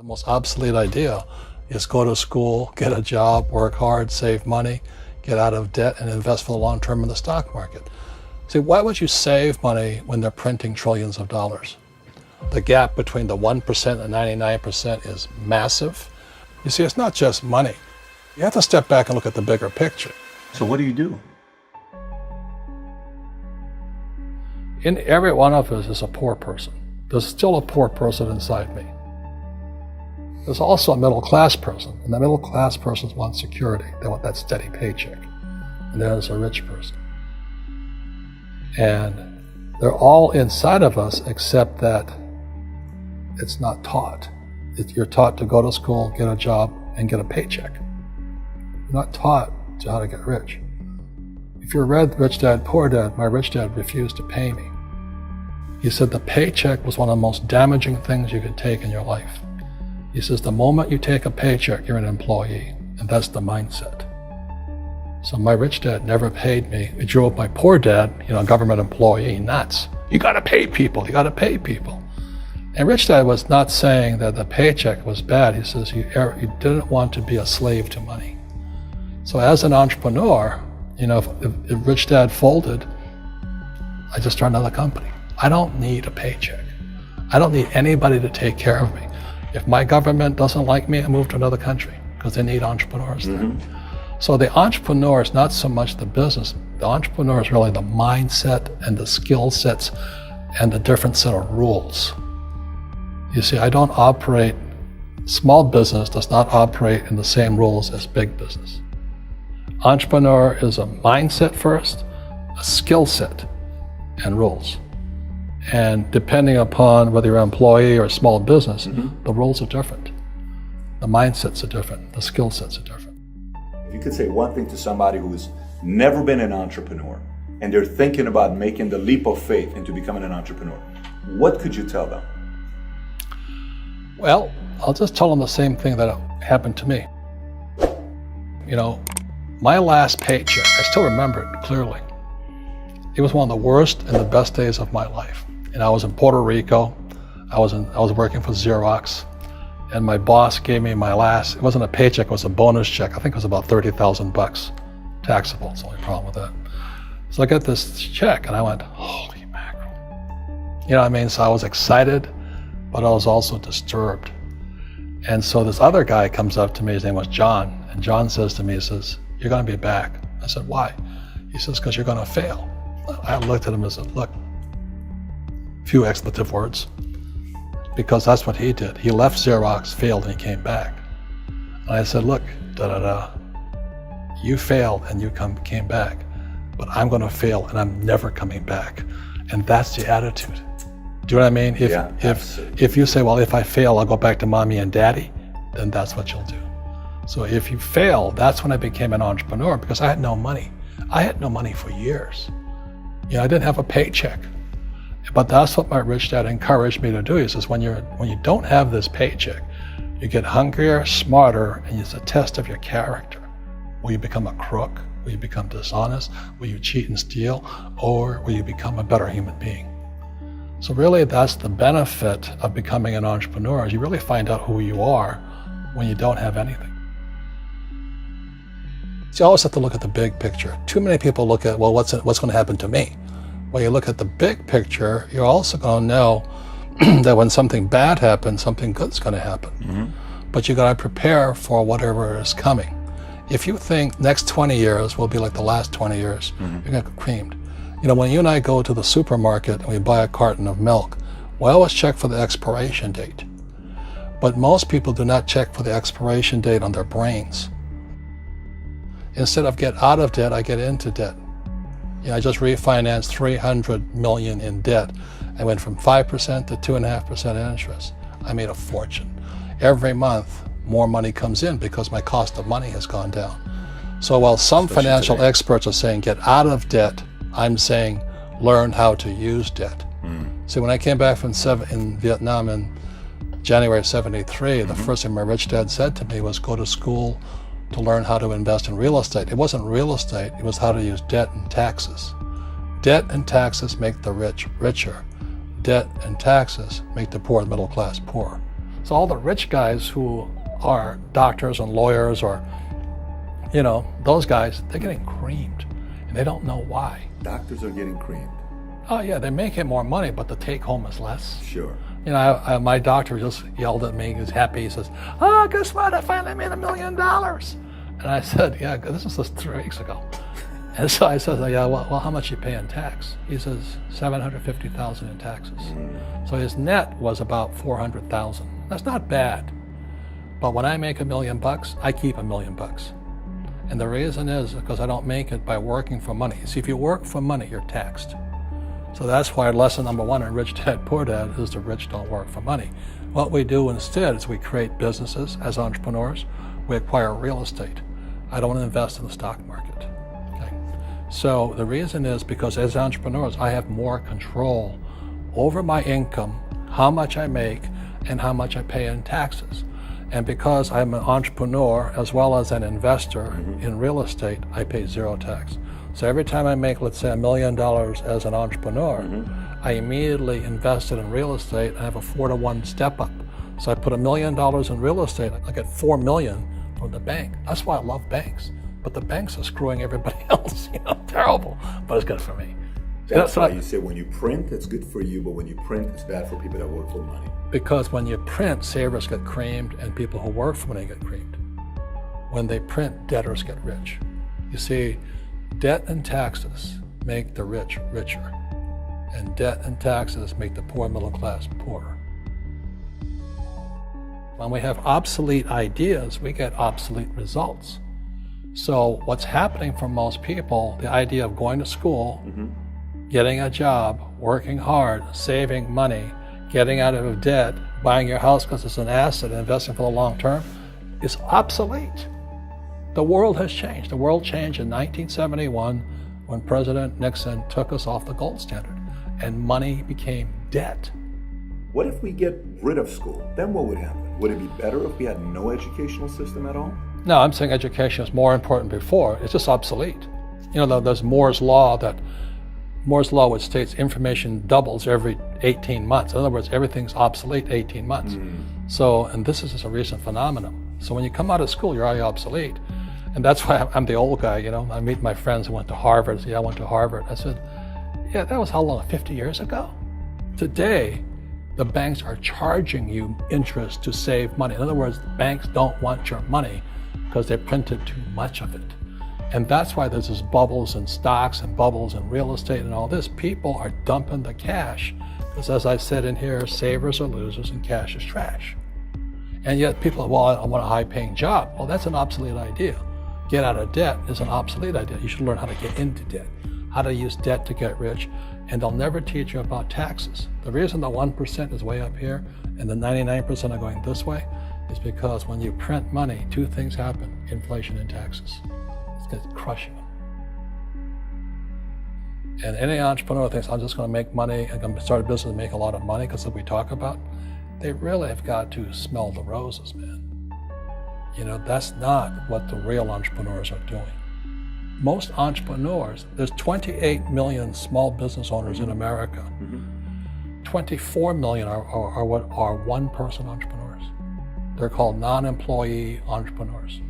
The most obsolete idea is go to school, get a job, work hard, save money, get out of debt, and invest for the long term in the stock market. See, why would you save money when they're printing trillions of dollars? The gap between the 1% and 99% is massive. You see, it's not just money. You have to step back and look at the bigger picture. So what do you do? In every one of us is a poor person. There's still a poor person inside me. There's also a middle class person, and the middle class persons want security. They want that steady paycheck. And there's a rich person. And they're all inside of us, except that it's not taught. You're taught to go to school, get a job, and get a paycheck. You're not taught to how to get rich. If you read Rich Dad, Poor Dad, my rich dad refused to pay me. He said the paycheck was one of the most damaging things you could take in your life. He says the moment you take a paycheck, you're an employee, and that's the mindset. So my rich dad never paid me. It drove my poor dad, government employee, nuts. You gotta pay people, you gotta pay people. And Rich Dad was not saying that the paycheck was bad. He says you didn't want to be a slave to money. So as an entrepreneur, if Rich Dad folded, I just started another company. I don't need a paycheck. I don't need anybody to take care of me. If my government doesn't like me, I move to another country because they need entrepreneurs there. So the entrepreneur is not so much the business. The entrepreneur is really the mindset and the skill sets and the different set of rules. You see, small business does not operate in the same rules as big business. Entrepreneur is a mindset first, a skill set, and rules. And depending upon whether you're an employee or a small business, the rules are different. The mindsets are different, the skill sets are different. If you could say one thing to somebody who's never been an entrepreneur and they're thinking about making the leap of faith into becoming an entrepreneur, what could you tell them? Well, I'll just tell them the same thing that happened to me. My last paycheck, I still remember it clearly. It was one of the worst and the best days of my life. And I was in Puerto Rico. I was working for Xerox, and my boss gave me my last, it wasn't a paycheck, it was a bonus check. I think it was about $30,000, taxable. It's the only problem with that. So I got this check and I went, holy mackerel. So I was excited, but I was also disturbed. And so this other guy comes up to me, his name was John, and John says to me, he says, you're gonna be back. I said, why? He says, because you're gonna fail. I looked at him and said, look, few expletive words, because that's what he did. He left Xerox, failed, and he came back. And I said, look, you failed and you came back, but I'm gonna fail and I'm never coming back. And that's the attitude. Do you know what I mean? If you say, well, if I fail, I'll go back to mommy and daddy, then that's what you'll do. So if you fail, that's when I became an entrepreneur, because I had no money. I had no money for years. I didn't have a paycheck. But that's what my rich dad encouraged me to do. He says, when you don't have this paycheck, you get hungrier, smarter, and it's a test of your character. Will you become a crook? Will you become dishonest? Will you cheat and steal? Or will you become a better human being? So really, that's the benefit of becoming an entrepreneur, is you really find out who you are when you don't have anything. So you always have to look at the big picture. Too many people look at, well, what's going to happen to me? When you look at the big picture, you're also going to know that when something bad happens, something good's going to happen. But you got to prepare for whatever is coming. If you think next 20 years will be like the last 20 years, you're going to get creamed. When you and I go to the supermarket and we buy a carton of milk, we always check for the expiration date. But most people do not check for the expiration date on their brains. Instead of get out of debt, I get into debt. I just refinanced $300 million in debt. I went from 5% to 2.5% interest. I made a fortune. Every month, more money comes in because my cost of money has gone down. So while some financial experts are saying get out of debt, I'm saying learn how to use debt. So when I came back from in Vietnam in January of '73, the first thing my rich dad said to me was go to school to learn how to invest in real estate. It wasn't real estate, it was how to use debt and taxes. Debt and taxes make the rich richer. Debt and taxes make the poor and middle class poor. So all the rich guys who are doctors and lawyers or, those guys, they're getting creamed and they don't know why. Doctors are getting creamed. Oh yeah, they're making more money, but the take home is less. Sure. My doctor just yelled at me. He was happy. He says, "Oh, guess what? I finally made $1 million." And I said, "Yeah, this was just 3 weeks ago." And so I said, "Yeah, well, how much you pay in tax?" He says, $750,000 in taxes. So his net was about $400,000. That's not bad. But when I make $1 million, I keep $1 million. And the reason is because I don't make it by working for money. See, if you work for money, you're taxed. So that's why lesson number 1 in Rich Dad, Poor Dad is the rich don't work for money. What we do instead is we create businesses as entrepreneurs. We acquire real estate. I don't invest in the stock market. Okay? So the reason is because as entrepreneurs, I have more control over my income, how much I make, and how much I pay in taxes. And because I'm an entrepreneur as well as an investor in real estate, I pay 0 tax. So every time I make, let's say, $1 million as an entrepreneur, I immediately invested in real estate and have a 4-to-1 step up. So I put $1 million in real estate, I get $4 million from the bank. That's why I love banks. But the banks are screwing everybody else, terrible, but it's good for me. That's why you say when you print, it's good for you, but when you print, it's bad for people that work for money. Because when you print, savers get creamed and people who work for money get creamed. When they print, debtors get rich. You see, debt and taxes make the rich richer, and debt and taxes make the poor middle class poorer. When we have obsolete ideas, we get obsolete results. So what's happening for most people, the idea of going to school, getting a job, working hard, saving money, getting out of debt, buying your house because it's an asset, investing for the long term, is obsolete. The world has changed. The world changed in 1971 when President Nixon took us off the gold standard and money became debt. What if we get rid of school? Then what would happen? Would it be better if we had no educational system at all? No, I'm saying education is more important before. It's just obsolete. There's Moore's Law which states information doubles every 18 months. In other words, everything's obsolete 18 months. So, and this is just a recent phenomenon. So when you come out of school, you're already obsolete. And that's why I'm the old guy, I meet my friends who went to Harvard. Say, I went to Harvard. I said, yeah, that was how long, 50 years ago? Today, the banks are charging you interest to save money. In other words, banks don't want your money because they printed too much of it. And that's why there's this bubbles in stocks and bubbles in real estate and all this. People are dumping the cash because, as I said in here, savers are losers and cash is trash. And yet people are, well, I want a high-paying job. Well, that's an obsolete idea. Get out of debt is an obsolete idea. You should learn how to get into debt, how to use debt to get rich, and they'll never teach you about taxes. The reason the 1% is way up here and the 99% are going this way is because when you print money, 2 things happen: inflation and taxes. It's going to crush you. And any entrepreneur thinks, I'm just going to make money, I'm going to start a business and make a lot of money because of what we talk about. They really have got to smell the roses, man. That's not what the real entrepreneurs are doing. Most entrepreneurs, there's 28 million small business owners in America. 24 million are what are one-person entrepreneurs. They're called non-employee entrepreneurs.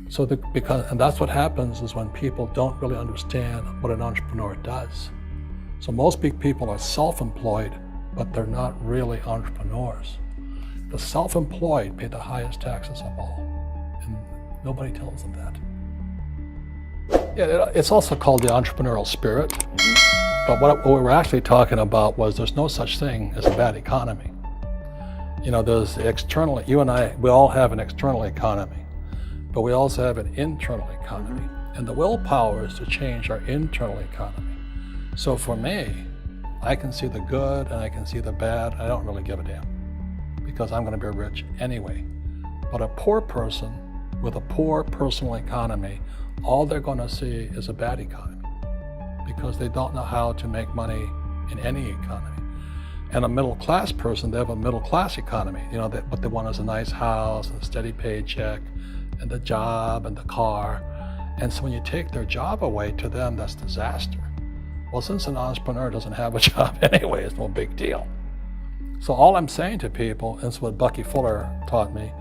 So and that's what happens is when people don't really understand what an entrepreneur does. So most big people are self-employed, but they're not really entrepreneurs. The self-employed pay the highest taxes of all, and nobody tells them that. Yeah, it's also called the entrepreneurial spirit, but what we were actually talking about was there's no such thing as a bad economy. There's the external, you and I, we all have an external economy, but we also have an internal economy, and the willpower is to change our internal economy. So for me, I can see the good and I can see the bad. I don't really give a damn because I'm going to be rich anyway. But a poor person with a poor personal economy, all they're going to see is a bad economy because they don't know how to make money in any economy. And a middle class person, they have a middle class economy. What they want is a nice house, a steady paycheck, and the job and the car. And so when you take their job away, to them, that's disaster. Well, since an entrepreneur doesn't have a job anyway, it's no big deal. So all I'm saying to people, and it's what Bucky Fuller taught me,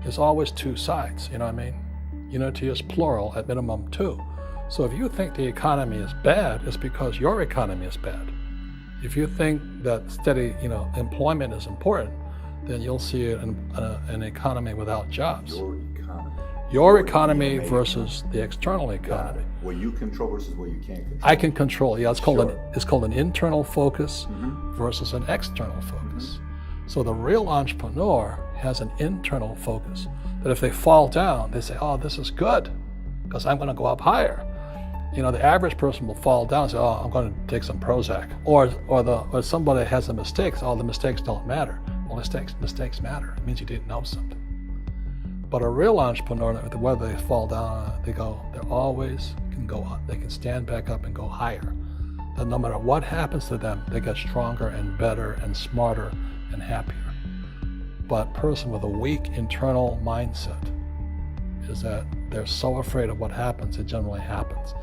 is always two sides, you know what I mean? Unity is plural, at minimum two. So if you think the economy is bad, it's because your economy is bad. If you think that steady, employment is important, then you'll see an economy without jobs. Your economy versus the external economy. What you control versus what you can't control. I can control. Yeah, it's called an internal focus versus an external focus. So the real entrepreneur has an internal focus. That if they fall down, they say, "Oh, this is good, because I'm going to go up higher." The average person will fall down and say, "Oh, I'm going to take some Prozac," or somebody has a mistake. "Oh, the mistakes don't matter." Well, mistakes matter. It means you didn't know something. But a real entrepreneur, whether they fall down, they always can go up. They can stand back up and go higher. That no matter what happens to them, they get stronger and better and smarter and happier. But a person with a weak internal mindset is that they're so afraid of what happens, it generally happens.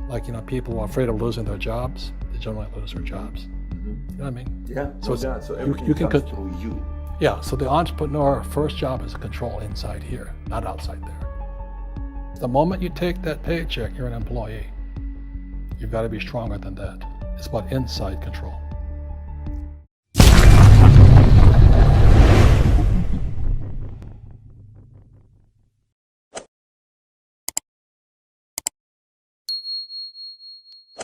Like, people who are afraid of losing their jobs, they generally lose their jobs. You know what I mean? Yeah, so everything you can comes through you. Yeah, so the entrepreneur first job is to control inside here, not outside there. The moment you take that paycheck, you're an employee. You've got to be stronger than that. It's about inside control.